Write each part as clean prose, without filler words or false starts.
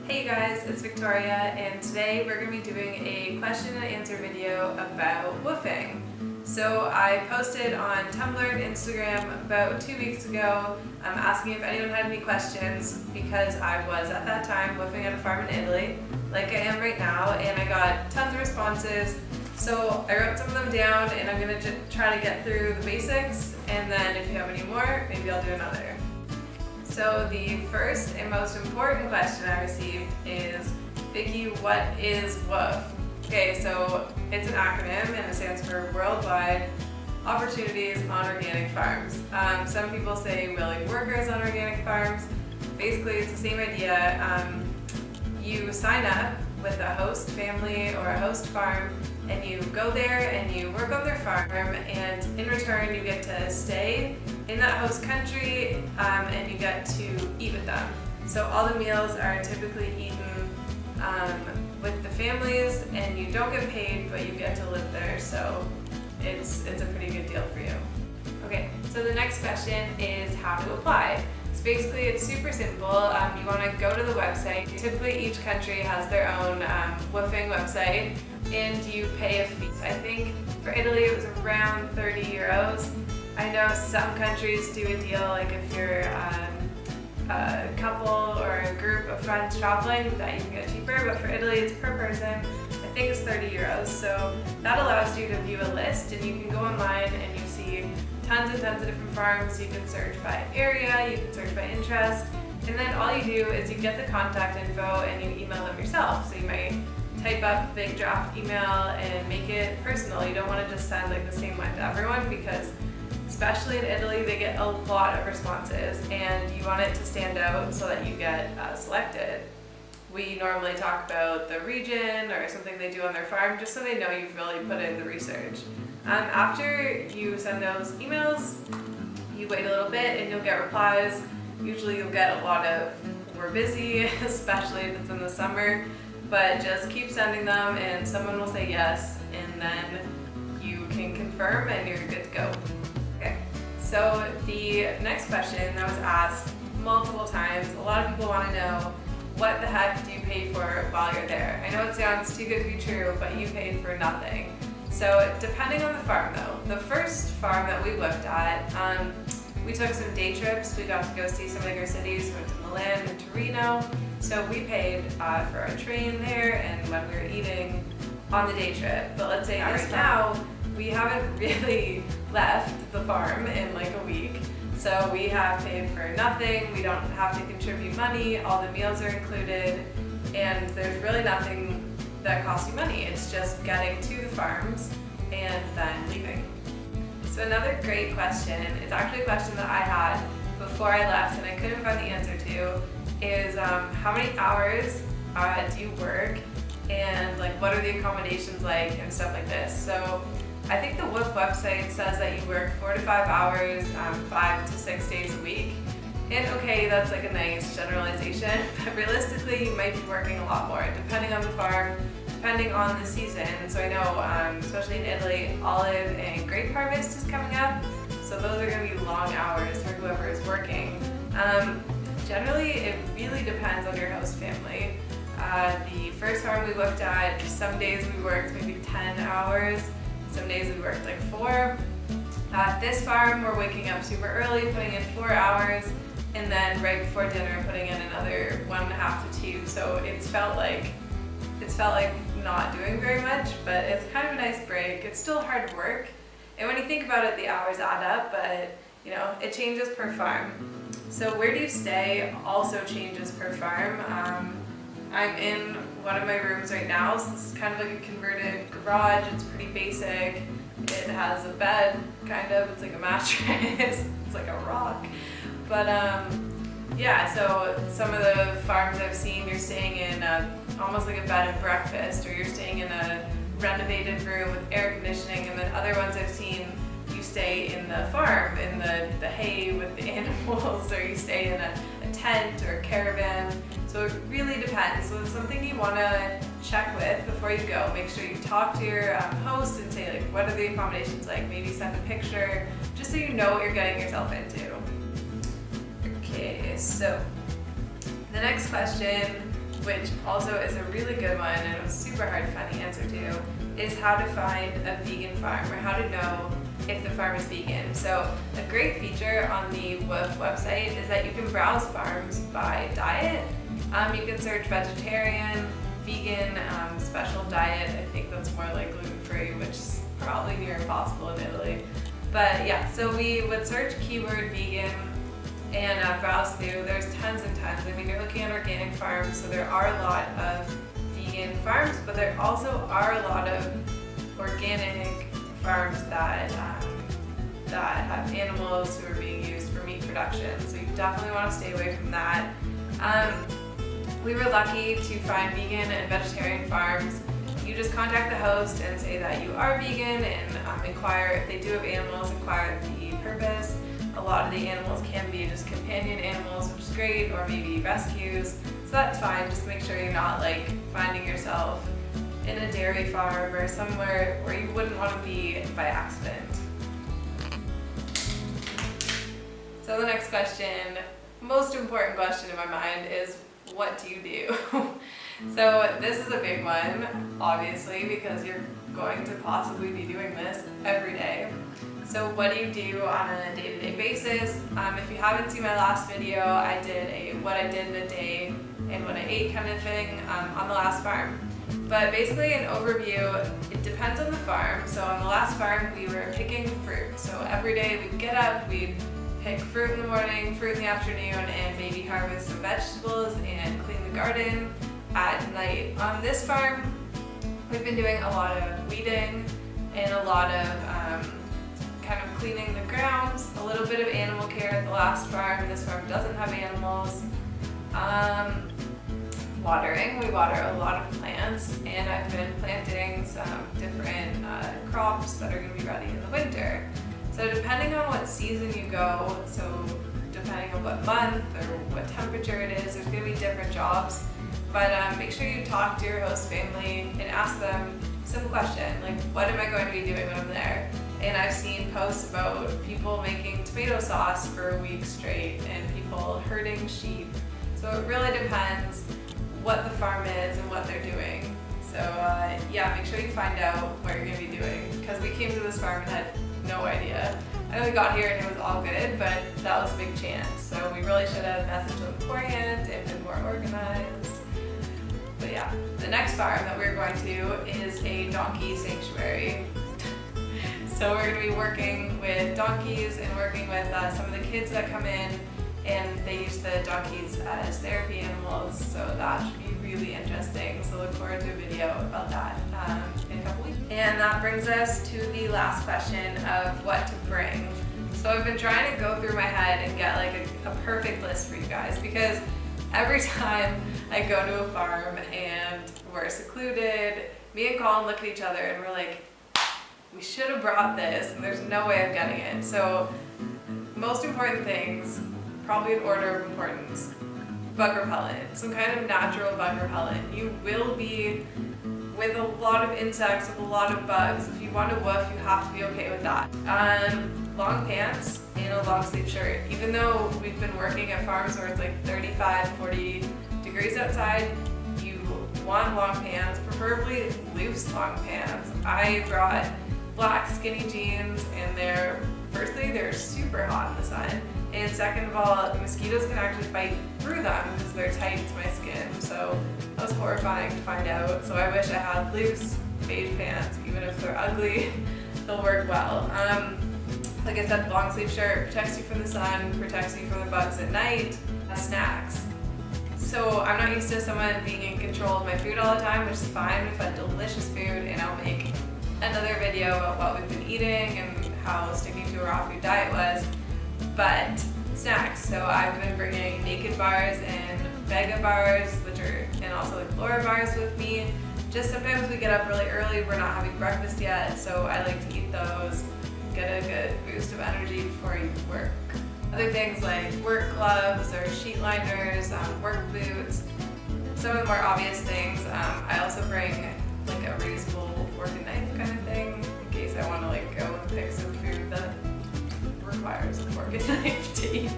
Hey guys, it's Victoria, and today we're going to be doing a question and answer video about woofing. So I posted on Tumblr and Instagram about 2 weeks ago asking if anyone had any questions because I was at that time woofing at a farm in Italy, like I am right now, and I got tons of responses. So I wrote some of them down and I'm going to try to get through the basics, and then if you have any more, maybe I'll do another. So the first and most important question I received is, Vicky, what is WWOOF? Okay, so it's an acronym and it stands for Worldwide Opportunities on Organic Farms. Some people say willing workers on organic farms. Basically, it's the same idea. You sign up with a host family or a host farm, and you go there and you work on their farm, and in return you get to stay in that host country and you get to eat with them. So all the meals are typically eaten with the families, and you don't get paid, but you get to live there, so it's a pretty good deal for you. Okay, so the next question is how to apply. So basically it's super simple. You want to go to the website. Typically each country has their own woofing website, and you pay a fee. I think for Italy it was around 30 euros. I know some countries do a deal, like if you're a couple or a group of friends traveling, that you can get cheaper, but for Italy it's per person. I think it's 30 euros. So that allows you to view a list, and you can go online and you see tons and tons of different farms. You can search by area, you can search by interest, and then all you do is you get the contact info and you email them yourself. So you might type up a big draft email and make it personal. You don't want to just send like the same one to everyone, because especially in Italy they get a lot of responses and you want it to stand out so that you get selected. We normally talk about the region or something they do on their farm, just so they know you've really put in the research. After you send those emails, you wait a little bit and you'll get replies. Usually you'll get a lot of "we're busy," especially if it's in the summer, but just keep sending them and someone will say yes, and then you can confirm and you're good to go. Okay, so the next question that was asked multiple times, a lot of people want to know, what the heck do you pay for while you're there? I know it sounds too good to be true, but you paid for nothing. So depending on the farm though, the first farm that we looked at, we took some day trips. We got to go see some bigger cities. We went to Milan and Torino. So we paid for our train there and when we were eating on the day trip. But let's say right now, we haven't really left the farm in like a week. So we have paid for nothing. We don't have to contribute money. All the meals are included, and there's really nothing that costs you money. It's just getting to the farms and then leaving. So another great question, it's actually a question that I had before I left and I couldn't find the answer to, is how many hours do you work, and like what are the accommodations like and stuff like this. So I think the WWOOF website says that you work 4 to 5 hours, 5 to 6 days a week. And okay, that's like a nice generalization, but realistically you might be working a lot more depending on the farm, depending on the season. So I know, especially in Italy, olive and grape harvest is coming up, so those are going to be long hours for whoever is working. Generally, it really depends on your host family. The first farm we looked at, some days we worked maybe 10 hours, some days we worked like 4. At this farm, we're waking up super early, putting in 4 hours, and then right before dinner putting in another 1.5 to 2. So it's felt like not doing very much, but it's kind of a nice break. It's still hard work, and when you think about it, the hours add up, but you know, it changes per farm. So where do you stay also changes per farm. I'm in one of my rooms right now, so this is kind of like a converted garage. It's pretty basic. It has a bed, kind of. It's like a mattress. It's like a rock. But yeah, so some of the farms I've seen, you're staying in almost like a bed and breakfast, or you're staying in a renovated room with air conditioning, and then other ones I've seen, you stay in the farm, in the hay with the animals, or you stay in a tent or a caravan. So it really depends. So it's something you want to check with before you go. Make sure you talk to your host and say, like, what are the accommodations like? Maybe send a picture, just so you know what you're getting yourself into. Okay, so the next question which also is a really good one and it was super hard to find the answer to, is how to find a vegan farm or how to know if the farm is vegan. So a great feature on the WWOOF website is that you can browse farms by diet. You can search vegetarian, vegan, special diet. I think that's more like gluten-free, which is probably near impossible in Italy. But yeah, so we would search keyword vegan and browse through. There's tons and tons. I mean, you're looking at organic farms, so there are a lot of vegan farms, but there also are a lot of organic farms that have animals who are being used for meat production. So you definitely want to stay away from that. We were lucky to find vegan and vegetarian farms. You just contact the host and say that you are vegan and inquire if they do have animals, inquire the purpose. A lot of the animals can be just companion animals, which is great, or maybe rescues. So that's fine, just make sure you're not like finding yourself in a dairy farm or somewhere where you wouldn't want to be by accident. So the next question, most important question in my mind, is what do you do? So this is a big one, obviously, because you're going to possibly be doing this every day. So what do you do on a day-to-day basis? If you haven't seen my last video, I did a what I did in a day and what I ate kind of thing on the last farm. But basically an overview, it depends on the farm. So on the last farm, we were picking fruit. So every day we'd get up, we'd pick fruit in the morning, fruit in the afternoon, and maybe harvest some vegetables and clean the garden at night. On this farm, we've been doing a lot of weeding and a lot of kind of cleaning the grounds, a little bit of animal care at the last farm. This farm doesn't have animals. Watering, we water a lot of plants, and I've been planting some different crops that are going to be ready in the winter. So depending on what season you go, so depending on what month or what temperature it is, there's going to be different jobs. But make sure you talk to your host family and ask them a simple question, like what am I going to be doing when I'm there? And I've seen posts about people making tomato sauce for a week straight and people herding sheep. So it really depends what the farm is and what they're doing. So yeah, make sure you find out what you're going to be doing, because we came to this farm and had no idea. I know we got here and it was all good, but that was a big chance. So we really should have messaged them beforehand and been more organized. But yeah, the next farm that we're going to is a donkey sanctuary. So we're going to be working with donkeys and working with some of the kids that come in, and they use the donkeys as therapy animals, so that should be really interesting. So look forward to a video about that in a couple weeks. And that brings us to the last question of what to bring. So I've been trying to go through my head and get like a perfect list for you guys, because every time I go to a farm and we're secluded, me and Colin look at each other and we're like, we should have brought this and there's no way of getting it. So most important things, probably in order of importance: bug repellent, some kind of natural bug repellent. You will be with a lot of insects, with a lot of bugs. If you want to woof, you have to be okay with that. Long pants and a long sleeve shirt. Even though we've been working at farms where it's like 35, 40 degrees outside, you want long pants, preferably loose long pants. I brought black skinny jeans, and they're super hot in the sun. And second of all, the mosquitoes can actually bite through them because they're tight to my skin. So that was horrifying to find out. So I wish I had loose beige pants. Even if they're ugly, they'll work well. Like I said, long sleeve shirt protects you from the sun, protects you from the bugs at night. Snacks. So I'm not used to someone being in control of my food all the time, which is fine. We've had delicious food, and I'll make another video about what we've been eating and how sticking to a raw food diet was. But snacks, so I've been bringing naked bars and vega bars, and also like Laura bars with me. Just sometimes we get up really early, we're not having breakfast yet, so I like to eat those, get a good boost of energy before you work. Other things like work gloves or sheet liners, work boots, some of the more obvious things. I also bring like a reusable fork and knife kind of thing in case I want to like go and pick some food that requires a fork and knife to eat.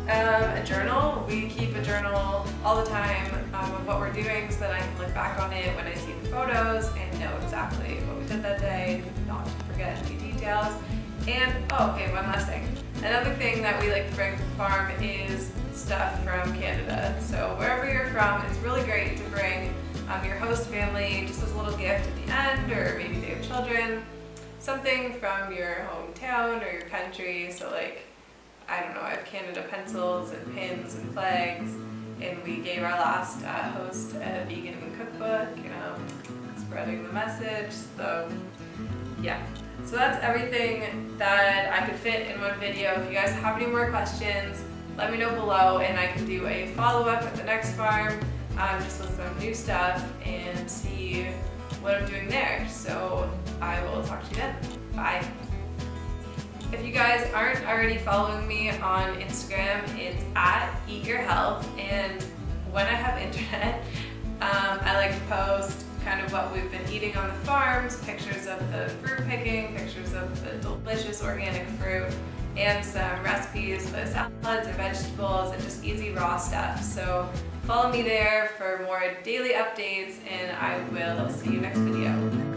A journal. We keep a journal all the time of what we're doing so that I can look back on it when I see the photos and know exactly what we did that day, not to forget any details. And, oh, okay, one last thing. Another thing that we like to bring to the farm is stuff from Canada. So wherever you're from, it's really great to bring your host family just as a little gift at the end, or maybe they have children, something from your hometown or your country. So like, I don't know, I have Canada pencils and pins and flags, and we gave our last host a vegan cookbook, spreading the message. So yeah, so that's everything that I could fit in one video. If you guys have any more questions, let me know below, and I can do a follow-up at the next farm, just with some new stuff, and see what I'm doing there. So I will talk to you then. Bye. If you guys aren't already following me on Instagram, it's @eatyourhealth, and when I have internet, I like to post kind of what we've been eating on the farms, pictures of the fruit picking, pictures of the delicious organic fruit, and some recipes with salads or vegetables and just easy raw stuff. So follow me there for more daily updates, and I will see you next video.